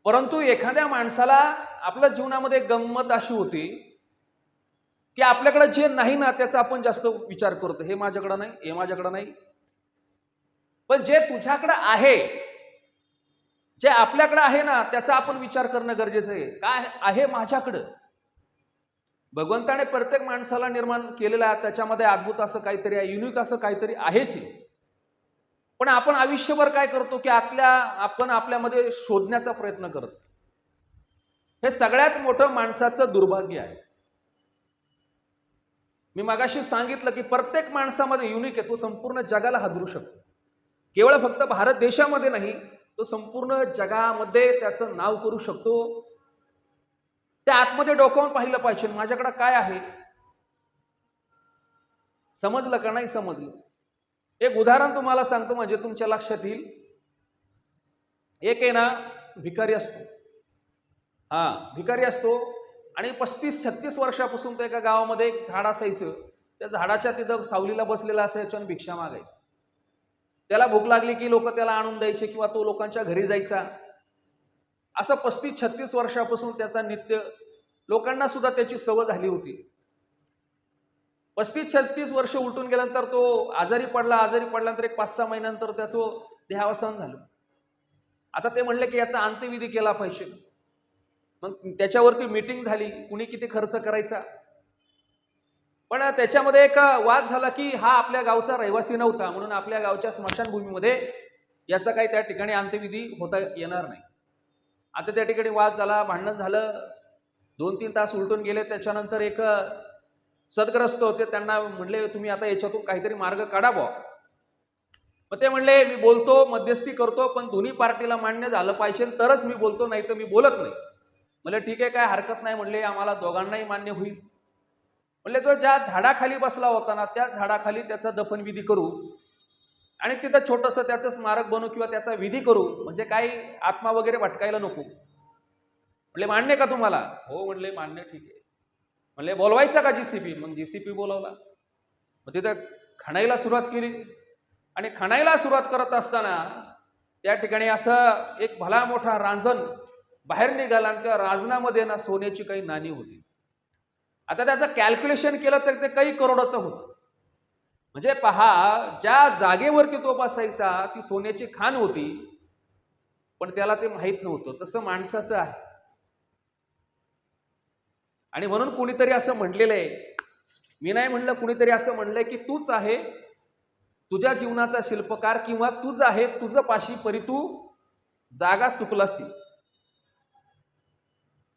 परंतु एखाद्या माणसाला आपल्या जीवनामध्ये गंमत अशी होती की आपल्याकडे जे नाही ना त्याचा आपण जास्त विचार करतो. हे माझ्याकडे नाही, हे माझ्याकडे नाही. पण जे तुझ्याकडे आहे, जे आपल्याकडे आहे ना त्याचा आपण विचार करणं गरजेचं आहे. काय आहे माझ्याकडं? भगवंताने प्रत्येक माणसाला निर्माण केलेलं आहे, त्याच्यामध्ये अद्भुत असं काहीतरी आहे, युनिक असं काहीतरी आहेच. पण आपण आयुष्यभर काय करतो की आपण आपल्यामध्ये शोधण्याचा प्रयत्न करतो. हे सगळ्यात मोठं माणसाचं दुर्भाग्य आहे. मी मगाशी सांगितलं की प्रत्येक माणसामध्ये युनिक आहे, तो संपूर्ण जगाला हादरू शकतो. केवळ फक्त भारत देशामध्ये नाही, तो संपूर्ण जगामध्ये त्याचं नाव करू शकतो. त्या आतमध्ये डोकावून पाहिलं पाहिजे, माझ्याकडे काय आहे. समजलं का नाही समजलं? एक उदाहरण तुम्हाला सांगतो म्हणजे तुमच्या लक्षात येईल. एक आहे ना भिकारी असतो, भिकारी असतो आणि 35-36 वर्षापासून तो एका गावामध्ये एक झाड असायचं. त्या झाडाच्या तिथं सावलीला बसलेला असायचं आणि भिक्षा मागायचं. त्याला भूक लागली की लोक त्याला आणून द्यायचे किंवा तो लोकांच्या घरी जायचा. असं 35-36 वर्षापासून त्याचा नित्य, लोकांना सुद्धा त्याची सवय झाली होती. 35-36 वर्ष उलटून गेल्यानंतर तो आजारी पडल्यानंतर एक 5-6 महिन्यानंतर त्याचं देहावसान झालं. आता ते म्हणले की याचा अंत्यविधी केला पाहिजे. मग त्याच्यावरती मीटिंग झाली, कुणी किती खर्च करायचा. पण त्याच्यामध्ये एक वाद झाला की हा आपल्या गावचा रहिवासी नव्हता, म्हणून आपल्या गावच्या स्मशानभूमीमध्ये याचा काही त्या ठिकाणी अंत्यविधी होता येणार नाही. आता त्या ठिकाणी वाद झाला, भांडण झालं, 2-3 तास उलटून गेले. त्याच्यानंतर एक सदग्रस्त होते, त्यांना म्हणले तुम्ही आता याच्यातून काहीतरी मार्ग काढा बुवा. मग ते म्हणले मी बोलतो, मध्यस्थी करतो, पण दोन्ही पार्टीला मान्य झालं पाहिजे तरच मी बोलतो, नाही तर मी बोलत नाही. म्हणले ठीक आहे, काय हरकत नाही. म्हणले आम्हाला दोघांनाही मान्य होईल. म्हणले तो ज्या झाडाखाली बसला होता ना त्या झाडाखाली त्याचा दफनविधी करू आणि तिथं छोटंसं त्याचं स्मारक बनवू किंवा त्याचा विधी करू, म्हणजे काही आत्मा वगैरे भटकायला नको. म्हणले मान्य का तुम्हाला? हो म्हणले मान्य, ठीक आहे. म्हणले बोलवायचा का जीसीपी? मग जीसीपी बोलावला. मग तिथं खणायला सुरुवात केली आणि खणायला सुरुवात करत असताना त्या ठिकाणी असं एक भला मोठा रांजण बाहेर निघाला आणि त्या रांजणामध्ये ना सोन्याची काही नाणी होती. आता त्याचं कॅल्क्युलेशन केलं तर ते काही करोडाचं होतं. म्हणजे पहा, ज्या जागेवरती तो बसायचा ती सोन्याची खाण होती, पण त्याला ते माहित नव्हतं. तसं माणसाचं आहे. आणि म्हणून कुणीतरी असं म्हटलेलं आहे, मी नाही म्हणलं, कुणीतरी असं म्हणलंय की तूच आहे तुझ्या जीवनाचा शिल्पकार, किंवा तूच आहे तुझं पाशी परी तू जागा चुकलासी.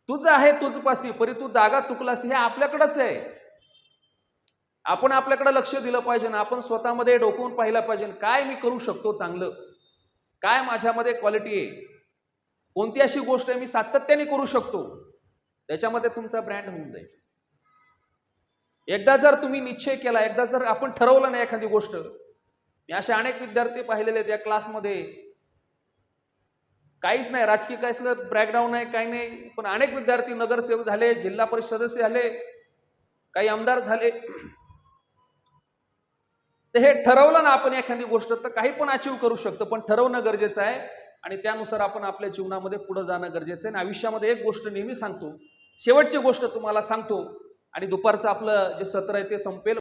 तुझं आहे तुझ पाशी परी तू जागा चुकलासी. हे आपल्याकडेच आहे. आपण आपल्याकडे लक्ष दिलं पाहिजे ना. आपण स्वतःमध्ये डोकवून पाहिलं पाहिजे, काय मी करू शकतो चांगलं, काय माझ्यामध्ये क्वालिटी आहे, कोणती अशी गोष्ट आहे मी सातत्याने करू शकतो, त्याच्यामध्ये तुमचा ब्रँड होऊन जाईल. एकदा जर तुम्ही निश्चय केला, एकदा जर आपण ठरवलं नाही एखादी गोष्ट. मी असे अनेक विद्यार्थी पाहिलेले त्या क्लासमध्ये, काहीच नाही राजकीय, काहीच ब्रॅकग्राऊंड नाही, काही नाही, पण अनेक विद्यार्थी नगरसेवक झाले, जिल्हा परिषद सदस्य झाले, काही आमदार झाले. तर हे ठरवलं ना आपण एखादी गोष्ट तर काही पण अचीव करू शकतो. पण ठरवणं गरजेचं आहे आणि त्यानुसार आपण आपल्या जीवनामध्ये पुढे जाणं गरजेचं आहे. आणि आयुष्यामध्ये एक गोष्ट नेहमी सांगतो, शेवटची गोष्ट तुम्हाला सांगतो आणि दुपारचं आपलं जे सत्र आहे ते संपेल.